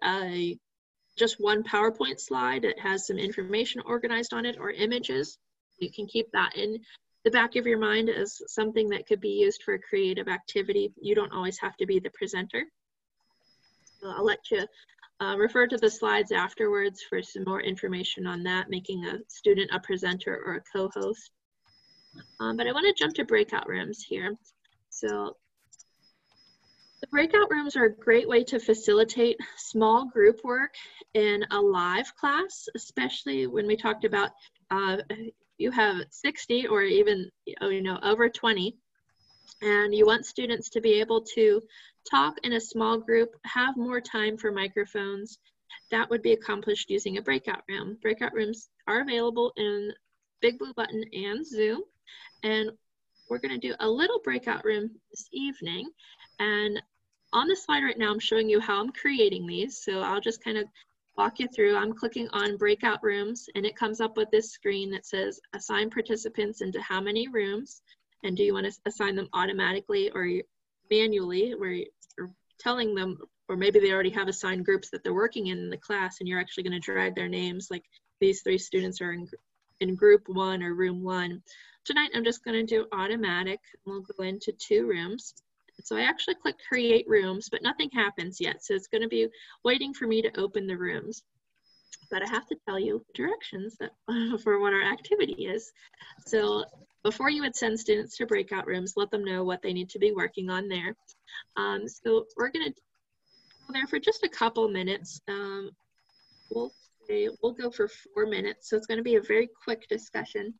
just one PowerPoint slide that has some information organized on it or images. You can keep that in the back of your mind as something that could be used for a creative activity. You don't always have to be the presenter. So I'll let you refer to the slides afterwards for some more information on that, making a student a presenter or a co-host. But I want to jump to breakout rooms here. So the breakout rooms are a great way to facilitate small group work in a live class, especially when we talked about you have 60 or even over 20, and you want students to be able to talk in a small group, have more time for microphones. That would be accomplished using a breakout room. Breakout rooms are available in Big Blue Button and Zoom, and we're going to do a little breakout room this evening. And on the slide right now, I'm showing you how I'm creating these, so I'll just kind of walk you through. I'm clicking on breakout rooms, and it comes up with this screen that says assign participants into how many rooms, and do you want to assign them automatically or manually, where you're telling them, or maybe they already have assigned groups that they're working in the class, and you're actually going to drag their names, like these 3 students are in group 1 or room 1. Tonight I'm just going to do automatic. We'll go into 2 rooms. So I actually click create rooms, but nothing happens yet. So it's going to be waiting for me to open the rooms. But I have to tell you directions for what our activity is. So before you would send students to breakout rooms, let them know what they need to be working on there. So we're going to go there for just a couple minutes. We'll go for 4 minutes. So it's going to be a very quick discussion.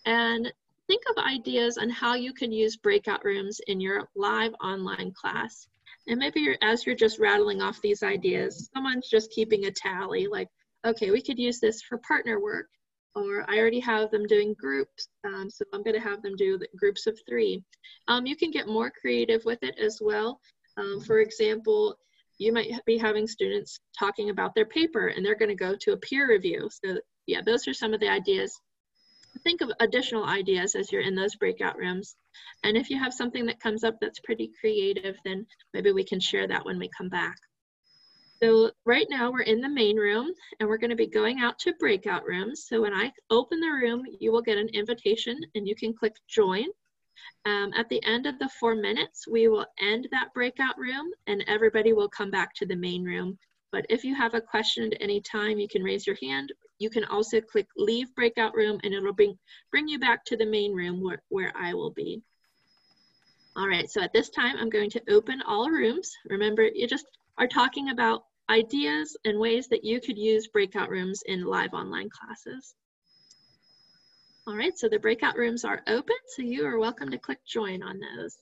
And think of ideas on how you can use breakout rooms in your live online class. And maybe as you're just rattling off these ideas, someone's just keeping a tally, like, okay, we could use this for partner work, or I already have them doing groups, so I'm going to have them do the groups of 3. You can get more creative with it as well. For example, you might be having students talking about their paper, and they're going to go to a peer review. So yeah, those are some of the ideas. Think of additional ideas as you're in those breakout rooms. And if you have something that comes up that's pretty creative, then maybe we can share that when we come back. So right now we're in the main room, and we're going to be going out to breakout rooms. So when I open the room, you will get an invitation, and you can click join. At the end of the 4 minutes, we will end that breakout room, and everybody will come back to the main room. But if you have a question at any time, you can raise your hand. You can also click leave breakout room, and it'll bring you back to the main room where I will be. All right, so at this time, I'm going to open all rooms. Remember, you just are talking about ideas and ways that you could use breakout rooms in live online classes. All right, so the breakout rooms are open, so you are welcome to click join on those.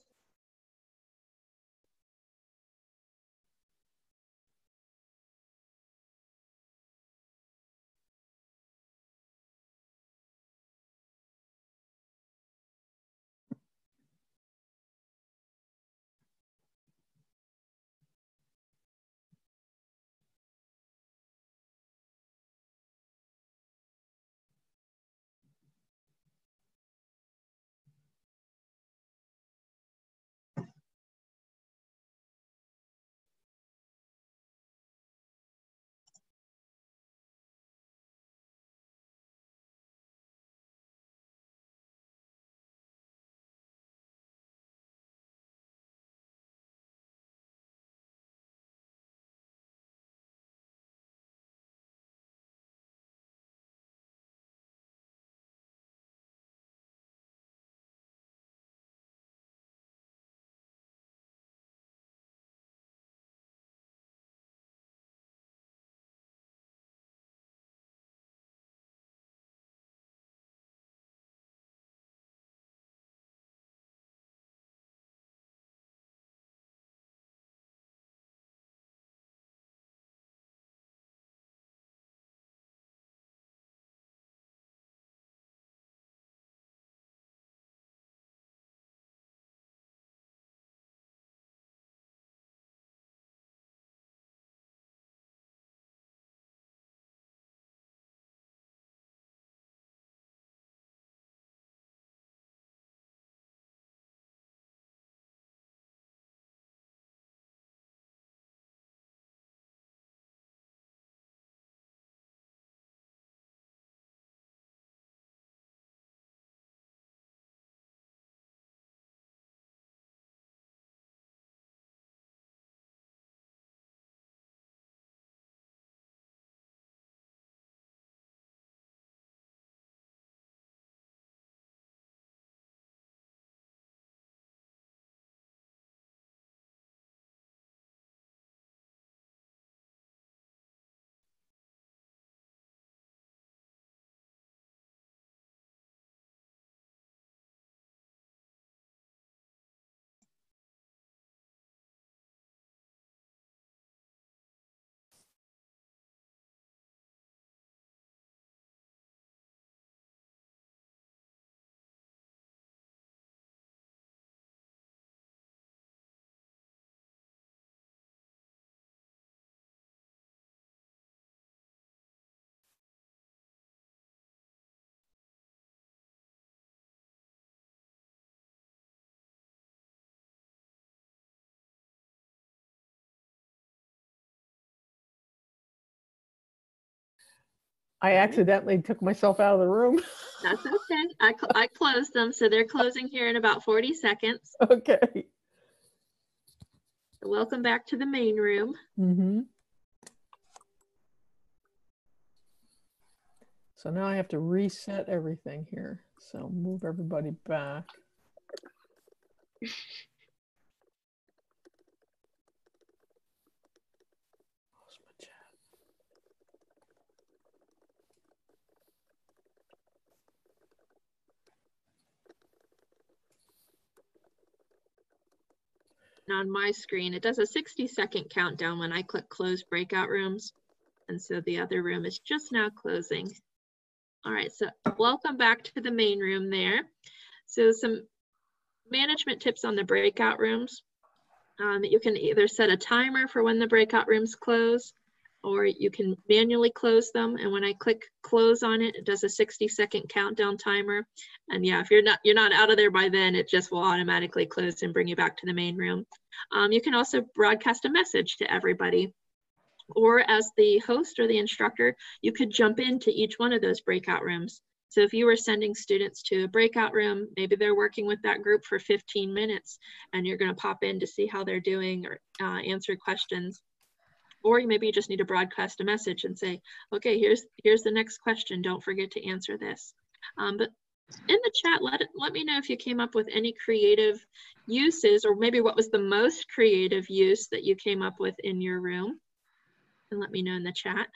I accidentally took myself out of the room. That's okay. I closed them, so they're closing here in about 40 seconds. Okay. Welcome back to the main room. Mm-hmm. So now I have to reset everything here. So move everybody back. On my screen, it does a 60-second countdown when I click close breakout rooms. And so the other room is just now closing. All right, so welcome back to the main room there. So some management tips on the breakout rooms. You can either set a timer for when the breakout rooms close, or you can manually close them. And when I click close on it, it does a 60-second countdown timer. And yeah, if you're not out of there by then, it just will automatically close and bring you back to the main room. You can also broadcast a message to everybody. Or as the host or the instructor, you could jump into each one of those breakout rooms. So if you were sending students to a breakout room, maybe they're working with that group for 15 minutes and you're going to pop in to see how they're doing or answer questions. Or maybe you just need to broadcast a message and say, okay, here's the next question. Don't forget to answer this. But in the chat, let me know if you came up with any creative uses, or maybe what was the most creative use that you came up with in your room. And let me know in the chat.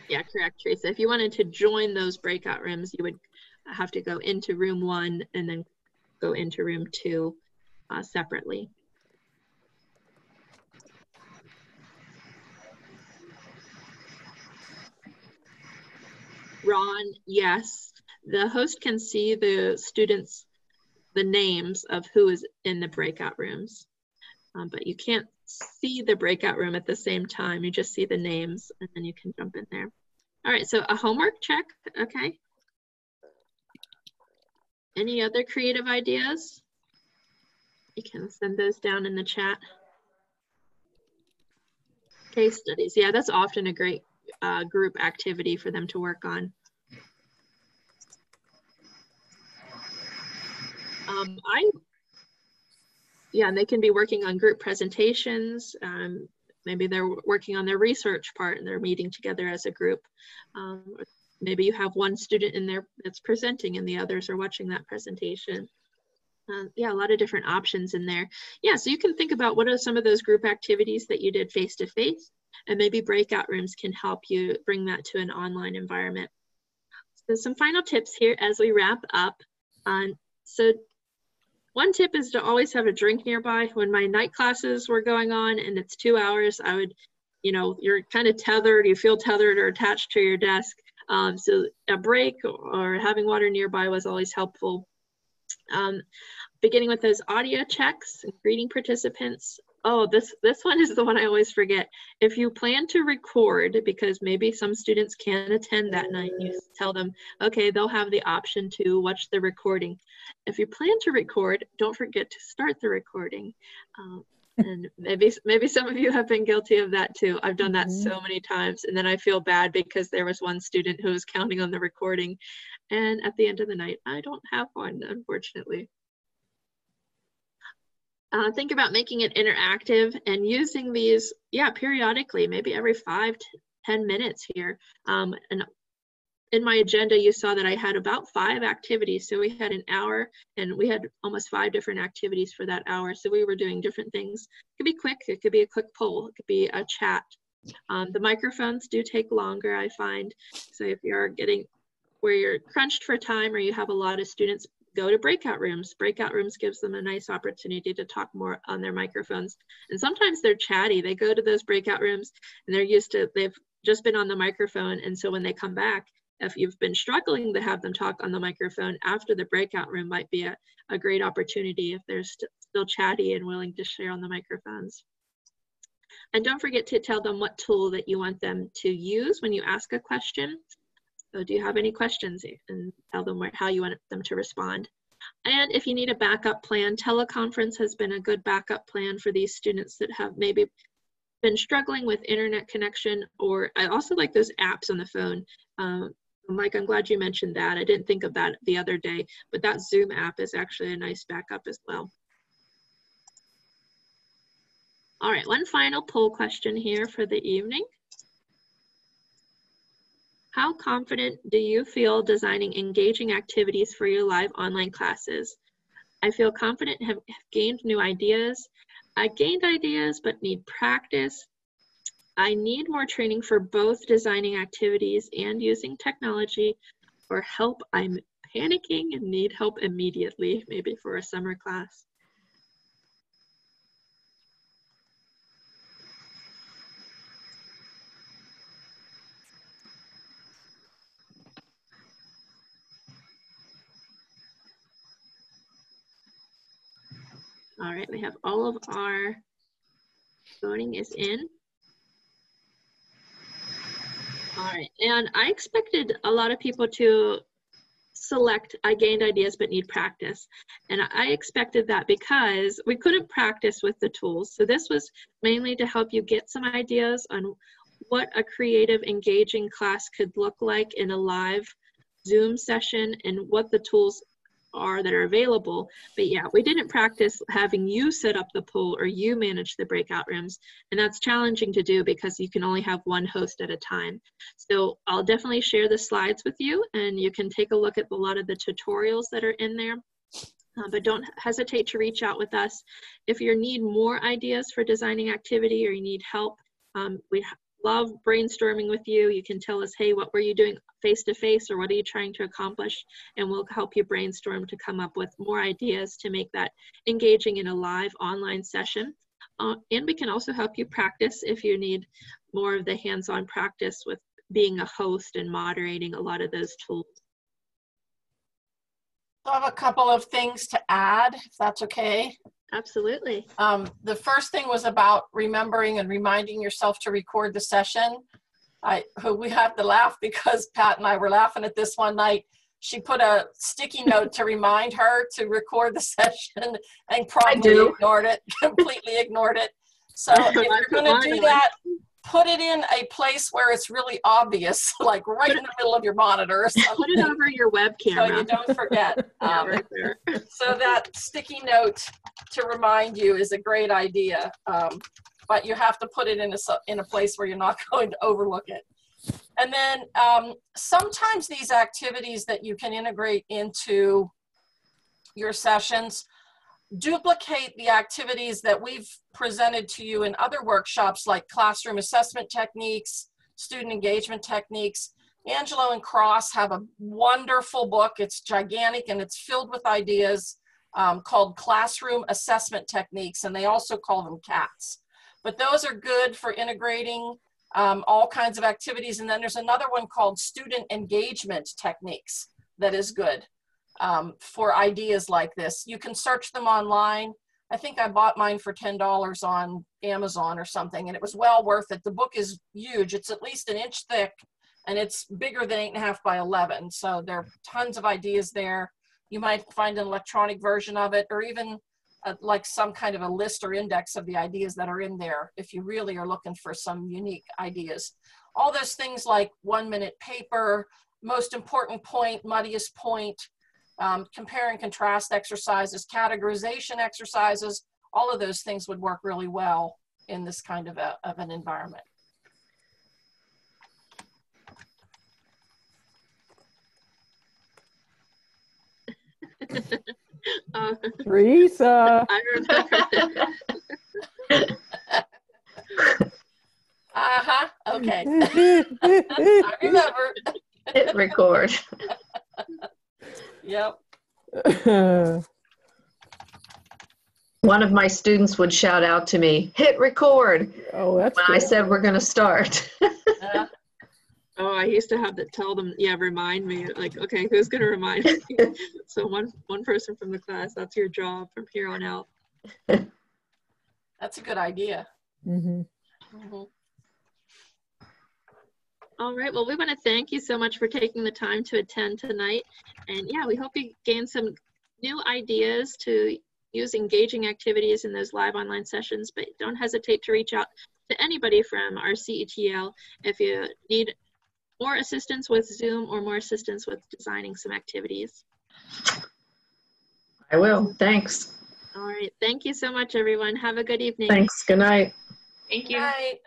Yeah, correct, Teresa. If you wanted to join those breakout rooms, you would have to go into room 1 and then go into room 2 separately. Ron, yes. The host can see the students, the names of who is in the breakout rooms, but you can't see the breakout room at the same time. You just see the names and then you can jump in there. All right, so a homework check, okay. Any other creative ideas? You can send those down in the chat. Case studies, yeah, that's often a great group activity for them to work on. Yeah, and they can be working on group presentations. Maybe they're working on their research part and they're meeting together as a group. Maybe you have one student in there that's presenting and the others are watching that presentation. Yeah, a lot of different options in there. Yeah, so you can think about what are some of those group activities that you did face-to-face, and maybe breakout rooms can help you bring that to an online environment. So some final tips here as we wrap up. So one tip is to always have a drink nearby. When my night classes were going on and it's 2 hours, I would, you're kind of tethered, you feel tethered or attached to your desk. So a break or having water nearby was always helpful. Beginning with those audio checks and greeting participants. Oh, this one is the one I always forget. If you plan to record, because maybe some students can't attend that night, you tell them, okay, they'll have the option to watch the recording. If you plan to record, don't forget to start the recording. And maybe some of you have been guilty of that too. I've done that so many times, and then I feel bad because there was one student who was counting on the recording, and at the end of the night, I don't have one, unfortunately. Think about making it interactive and using these, yeah, periodically, maybe every 5 to 10 minutes here. And in my agenda, you saw that I had about 5 activities. So we had an hour and we had almost 5 different activities for that hour. So we were doing different things. It could be quick, it could be a quick poll, it could be a chat. The microphones do take longer, I find. So if you're getting where you're crunched for time or you have a lot of students, go to breakout rooms. Breakout rooms gives them a nice opportunity to talk more on their microphones. And sometimes they're chatty. They go to those breakout rooms and they've just been on the microphone. And so when they come back, if you've been struggling to have them talk on the microphone after the breakout room might be a great opportunity if they're still chatty and willing to share on the microphones. And don't forget to tell them what tool that you want them to use when you ask a question. So do you have any questions? And tell them how you want them to respond. And if you need a backup plan, teleconference has been a good backup plan for these students that have maybe been struggling with internet connection, or I also like those apps on the phone. Mike, I'm glad you mentioned that. I didn't think of that the other day, but that Zoom app is actually a nice backup as well. All right, one final poll question here for the evening. How confident do you feel designing engaging activities for your live online classes? I feel confident and have gained new ideas. I gained ideas but need practice. I need more training for both designing activities and using technology. Or help, I'm panicking and need help immediately, maybe for a summer class. All right, we have all of our voting is in. All right, and I expected a lot of people to select I gained ideas but need practice. And I expected that because we couldn't practice with the tools. So this was mainly to help you get some ideas on what a creative, engaging class could look like in a live Zoom session and what the tools are that are available. But yeah, we didn't practice having you set up the poll or you manage the breakout rooms, and that's challenging to do because you can only have one host at a time. So I'll definitely share the slides with you, and you can take a look at a lot of the tutorials that are in there. But don't hesitate to reach out with us if you need more ideas for designing activity or you need help. We love brainstorming with you. You can tell us, hey, what were you doing face-to-face, or what are you trying to accomplish? And we'll help you brainstorm to come up with more ideas to make that engaging in a live online session. And we can also help you practice if you need more of the hands-on practice with being a host and moderating a lot of those tools. I have a couple of things to add, if that's okay. Absolutely. The first thing was about remembering and reminding yourself to record the session. We have to laugh because Pat and I were laughing at this one night. She put a sticky note to remind her to record the session and probably ignored it, completely ignored it. So if you're going to do that, put it in a place where it's really obvious, like right in the middle of your monitor or something. Put it over your webcam. So you don't forget. Right there. So that sticky note to remind you is a great idea, but you have to put it in a place where you're not going to overlook it. And then sometimes these activities that you can integrate into your sessions duplicate the activities that we've presented to you in other workshops like classroom assessment techniques, student engagement techniques. Angelo and Cross have a wonderful book. It's gigantic and it's filled with ideas called Classroom Assessment Techniques, and they also call them CATs. But those are good for integrating all kinds of activities. And then there's another one called Student Engagement Techniques that is good for ideas like this. You can search them online. I think I bought mine for $10 on Amazon or something, and it was well worth it. The book is huge. It's at least an inch thick, and it's bigger than 8.5 by 11. So there are tons of ideas there. You might find an electronic version of it, or even like some kind of a list or index of the ideas that are in there if you really are looking for some unique ideas. All those things like 1-minute paper, most important point, muddiest point, compare and contrast exercises, categorization exercises, all of those things would work really well in this kind of an environment. Teresa. I remember. Okay. I remember. Hit record. Yep. One of my students would shout out to me, "Hit record." Oh, that's when cool. I said we're going to start. Oh, I used to have to tell them, yeah, remind me. Like, okay, who's going to remind me? So one person from the class, that's your job from here on out. That's a good idea. Mm-hmm. Mm-hmm. All right, well, we want to thank you so much for taking the time to attend tonight. And yeah, we hope you gain some new ideas to use engaging activities in those live online sessions, but don't hesitate to reach out to anybody from our CETL if you need more assistance with Zoom or more assistance with designing some activities. I will. Thanks. All right. Thank you so much, everyone. Have a good evening. Thanks. Good night. Thank you. Right.